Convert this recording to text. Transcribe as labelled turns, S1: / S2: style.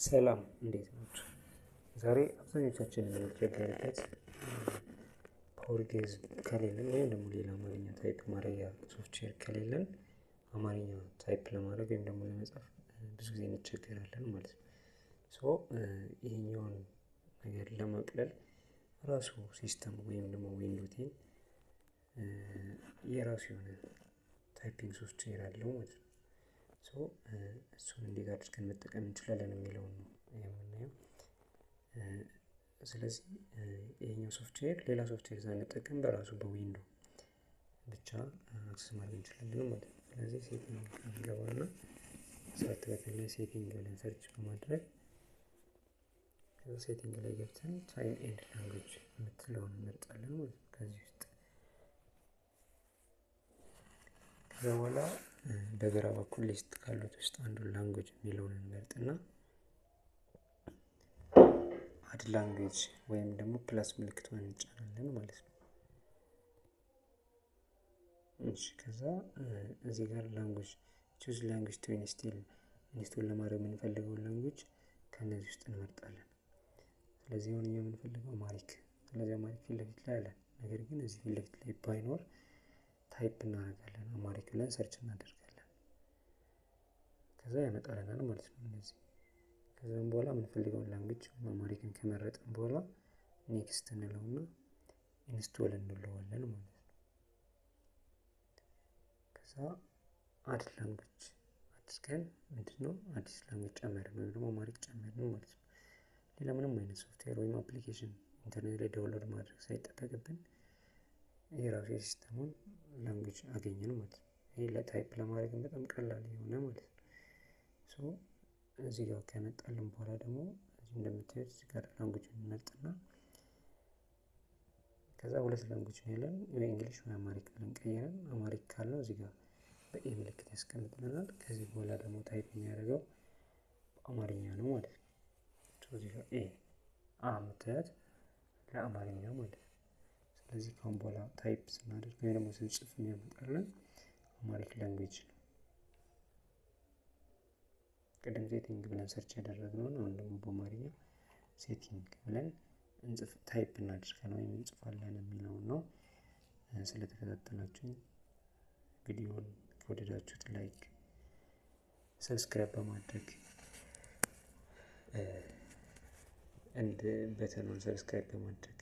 S1: ሰላም እንዴት ናችሁ? ዛሬ አብዛኞቻችን የምንቸገርበት ፖርጌዝ ከሌለን ወይም ደግሞ ሌላ አማርኛ ታይፕ ማድረጊያ ሶፍትዌር ከሌለን አማርኛ ታይፕ ለማድረግ ወይም ደግሞ ለመጻፍ ብዙ ጊዜ እንቸገራለን ማለት ነው። ይሄኛውን ነገር ለማቅለል ራሱ ሲስተም ወይም ደግሞ ዊንዶው 10 የራሱ የሆነ ታይፒንግ ሶፍትዌር አለው ማለት ነው። እሱን እንዴት አድርገን መጠቀም እንችላለን የሚለውን ነው የምናየው። ስለዚህ ይሄኛው ሶፍትዌር ሌላ ሶፍትዌር ሳንጠቀም በራሱ በዊንዶው ብቻ አክሰስ ማድረግ እንችላለን ማለት ነው። ስለዚህ ሴቲንግ እንገባና ሰርች በተን ላይ ሴቲንግ ብለን ሰርች በማድረግ ሴቲንግ ላይ ገብተን ታይም ኤንድ ላንጉዌጅ የምትለውን እንመርጣለን ማለት ነው። ከዚህ ውስጥ ከዛ በኋላ በግራ በኩል ሊስት ካሉት ውስጥ አንዱን ላንጉዌጅ የሚለውን እንመርጥና አድ ላንጉዌጅ ወይም ደግሞ ፕላስ ምልክቱን እንጫናለን ማለት ነው። እሺ ከዛ እዚህ ጋር ላንጉዌጅ ቹዝ ላንጉዌጅ ቱ ኢንስቶል ለማድረግ የምንፈልገውን ላንጉዌጅ ከነዚህ ውስጥ እንመርጣለን። ስለዚህ አሁን እኛ የምንፈልገው አማሪክ፣ ስለዚህ አማሪክ ፊት ለፊት ላይ አለ። ነገር ግን እዚህ ፊት ለፊት ላይ ባይኖር ታይፕ እናደርጋለን፣ አማሪክ ብለን ሰርች እናደርጋለን። ከዛ ያመጣልናል ማለት ነው እንደዚህ። ከዛም በኋላ የምንፈልገውን ላንጉዌጅ አማሪክን ከመረጥን በኋላ ኔክስት እንለውና ኢንስቶል እንለዋለን ማለት ነው። ከዛ አድ ላንጉዌጅ አድርገን ምንድነው አዲስ ላንጉዌጅ ጨመርን ወይም ደግሞ አማሪክ ጨመርን ማለት ነው። ሌላ ምንም አይነት ሶፍትዌር ወይም አፕሊኬሽን ኢንተርኔት ላይ ዳውንሎድ ማድረግ ሳይጠበቅብን የራሱ የሲስተሙን ላንጉዌጅ አገኘን ማለት ነው። ይሄ ለታይፕ ለማድረግ በጣም ቀላል የሆነ ማለት ነው። እዚህ ጋር ከመጣልን በኋላ ደግሞ እዚህ እንደምታዩት እዚህ ጋር ላንጉዌጅ እንመርጥና ከዛ ሁለት ላንጉዌጅ ነው ያለን፣ ወይ እንግሊሽ ወይ አማሪክ ብለን ቀይረን አማሪክ ካለው እዚህ ጋር በኤ ምልክት ያስቀምጥልናል። ከዚህ በኋላ ደግሞ ታይፕ የሚያደርገው አማርኛ ነው ማለት ነው። እዚህ ጋር ኤ የምታዩት ለአማርኛ ማለት ነው። ስለዚህ ካሁን በኋላ ታይፕ ስናደርግ ወይ ደግሞ ስንጽፍ የሚያመጣልን አማሪክ ላንጉዌጅ ነው። ቅድም ሴቲንግ ብለን ሰርች ያደረግነው ነው። አሁን ደግሞ በአማርኛ ሴቲንግ ብለን እንጽፍ ታይፕ እናደርጋለን ወይም እንጽፋለን የሚለው ነው። ስለተከታተላችሁኝ ቪዲዮውን ከወደዳችሁት ላይክ፣ ሰብስክራይብ በማድረግ በተኑን ሰብስክራይብ በማድረግ